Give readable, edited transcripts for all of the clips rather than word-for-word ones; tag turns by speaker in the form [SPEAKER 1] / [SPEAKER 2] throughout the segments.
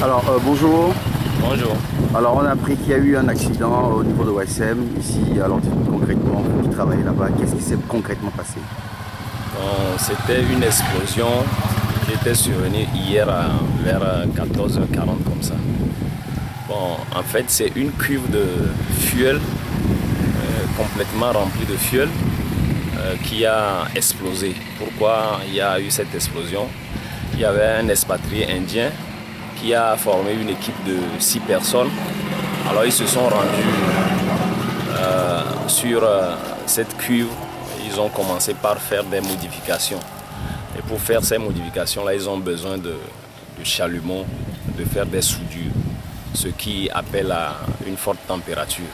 [SPEAKER 1] Alors, bonjour.
[SPEAKER 2] Bonjour.
[SPEAKER 1] Alors, on a appris qu'il y a eu un accident au niveau de OSM, ici. Alors, concrètement, vous qui travaillez là-bas, qu'est-ce qui s'est concrètement passé?
[SPEAKER 2] Bon, c'était une explosion qui était survenue hier vers 14h40 comme ça. Bon, en fait, c'est une cuve de fuel complètement remplie de fuel qui a explosé. Pourquoi il y a eu cette explosion? Il y avait un expatrié indien qui a formé une équipe de 6 personnes. Alors ils se sont rendus sur cette cuve. Ils ont commencé par faire des modifications. Et pour faire ces modifications-là, ils ont besoin de chalumeau, de faire des soudures, ce qui appelle à une forte température.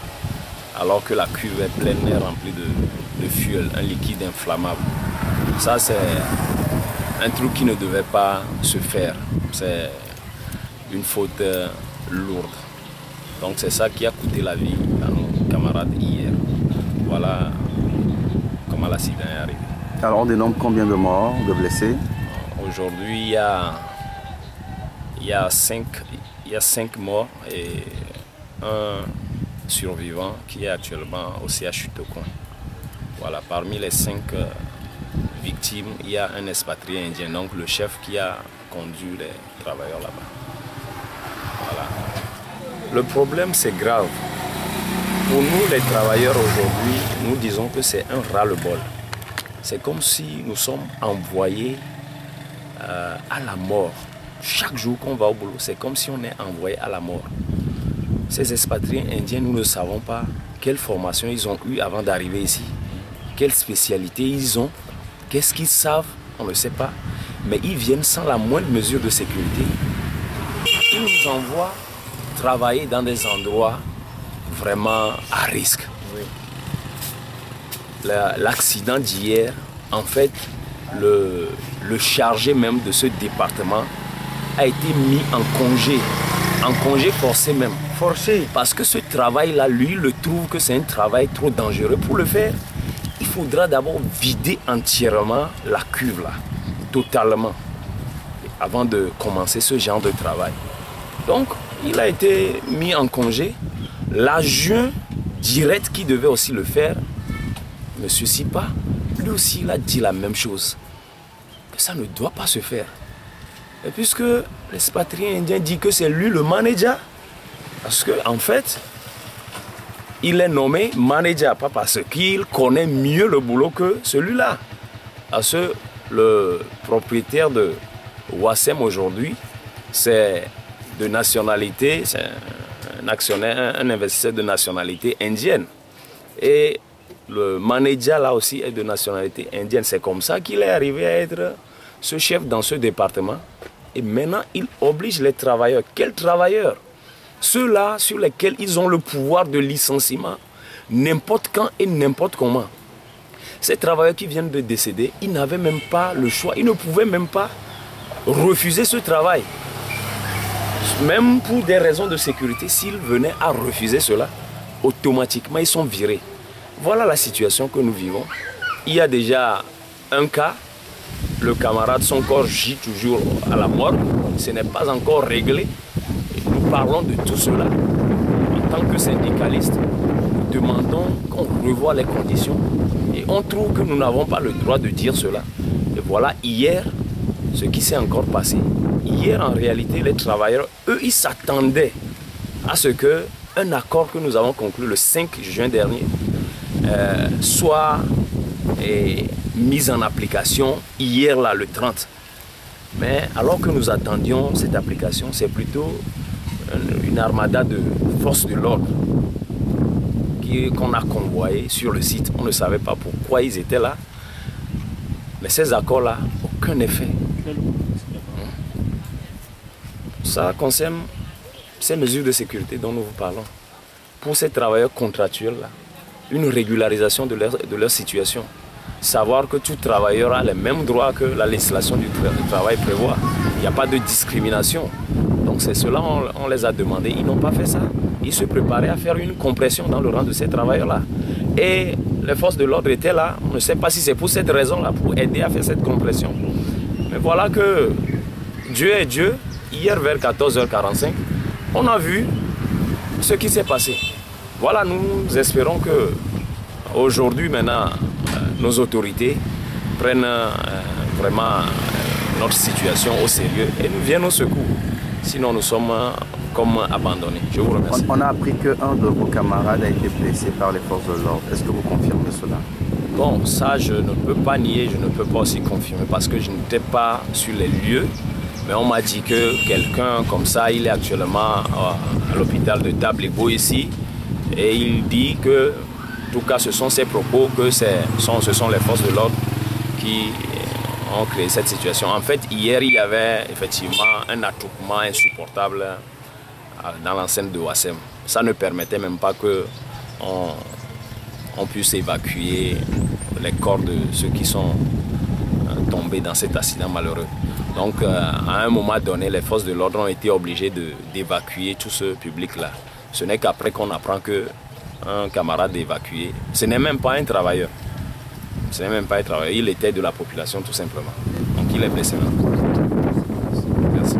[SPEAKER 2] Alors que la cuve est pleine et remplie de fuel, un liquide inflammable. Ça, c'est un truc qui ne devait pas se faire. C'est une faute lourde. Donc c'est ça qui a coûté la vie à nos camarades hier. Voilà comment l'accident est arrivé.
[SPEAKER 1] Alors on dénombre combien de morts, de blessés?
[SPEAKER 2] Aujourd'hui il y a 5 morts et un survivant qui est actuellement au CHU Tocon. Voilà, parmi les 5 victimes, il y a un expatrié indien, donc le chef qui a conduit les travailleurs là-bas. Voilà. Le problème, c'est grave. Pour nous, les travailleurs aujourd'hui, nous disons que c'est un ras-le-bol. C'est comme si nous sommes envoyés à la mort. Chaque jour qu'on va au boulot, c'est comme si on est envoyé à la mort. Ces expatriés indiens, nous ne savons pas quelle formation ils ont eue avant d'arriver ici. Quelle spécialité ils ont. Qu'est-ce qu'ils savent, on ne sait pas. Mais ils viennent sans la moindre mesure de sécurité. Ils nous envoient travailler dans des endroits vraiment à risque. Oui. L'accident d'hier, en fait, le chargé même de ce département a été mis en congé forcé même. Forcé. Parce que ce travail-là, lui, il trouve que c'est un travail trop dangereux. Pour le faire, il faudra d'abord vider entièrement la cuve là, totalement, avant de commencer ce genre de travail. Donc, il a été mis en congé. L'adjoint direct qui devait aussi le faire, M. Sipa, lui aussi, il a dit la même chose. Que ça ne doit pas se faire. Et puisque l'expatrié indien dit que c'est lui le manager, parce qu'en fait, il est nommé manager, pas parce qu'il connaît mieux le boulot que celui-là. Parce que le propriétaire de Wasem aujourd'hui, c'est de nationalité, c'est un actionnaire, un investisseur de nationalité indienne. Et le manager là aussi est de nationalité indienne. C'est comme ça qu'il est arrivé à être ce chef dans ce département. Et maintenant, il oblige les travailleurs. Quels travailleurs? Ceux-là sur lesquels ils ont le pouvoir de licenciement, n'importe quand et n'importe comment. Ces travailleurs qui viennent de décéder, ils n'avaient même pas le choix. Ils ne pouvaient même pas refuser ce travail. Même pour des raisons de sécurité, s'ils venaient à refuser cela, automatiquement ils sont virés. Voilà la situation que nous vivons. Il y a déjà un cas, le camarade, son corps gît toujours à la morgue, ce n'est pas encore réglé. Nous parlons de tout cela. En tant que syndicalistes, nous demandons qu'on revoie les conditions et on trouve que nous n'avons pas le droit de dire cela. Et voilà, hier, ce qui s'est encore passé. Hier, en réalité, les travailleurs, eux, ils s'attendaient à ce qu'un accord que nous avons conclu le 5 juin dernier soit mis en application hier, là, le 30. Mais alors que nous attendions cette application, c'est plutôt une armada de forces de l'ordre qu'on a convoyé sur le site. On ne savait pas pourquoi ils étaient là. Mais ces accords-là, aucun effet. Ça concerne ces mesures de sécurité dont nous vous parlons. Pour ces travailleurs contractuels-là, une régularisation de leur situation. Savoir que tout travailleur a les mêmes droits que la législation du travail prévoit. Il n'y a pas de discrimination. Donc c'est cela, on les a demandé. Ils n'ont pas fait ça. Ils se préparaient à faire une compression dans le rang de ces travailleurs-là. Et les forces de l'ordre étaient là. On ne sait pas si c'est pour cette raison-là, pour aider à faire cette compression. Mais voilà que Dieu est Dieu. hier vers 14h45, on a vu ce qui s'est passé. Voilà, nous espérons que aujourd'hui maintenant, nos autorités prennent vraiment notre situation au sérieux et nous viennent au secours. Sinon, nous sommes comme abandonnés. Je vous remercie.
[SPEAKER 1] On a appris qu'un de vos camarades a été blessé par les forces de l'ordre. Est-ce que vous confirmez cela?
[SPEAKER 2] Bon, ça, je ne peux pas nier, je ne peux pas aussi confirmer parce que je n'étais pas sur les lieux. Mais on m'a dit que quelqu'un comme ça, il est actuellement à l'hôpital de Dablebo ici. Et il dit que, en tout cas, ce sont ses propos, que ce sont les forces de l'ordre qui ont créé cette situation. En fait, hier, il y avait effectivement un attroupement insupportable dans l'enceinte de Ouassem. Ça ne permettait même pas qu'on puisse évacuer les corps de ceux qui sont tombés dans cet accident malheureux. Donc, à un moment donné, les forces de l'ordre ont été obligées d'évacuer tout ce public-là. Ce n'est qu'après qu'on apprend qu'un camarade est évacué. Ce n'est même pas un travailleur. Ce n'est même pas un travailleur. Il était de la population tout simplement. Donc, il est blessé. Merci.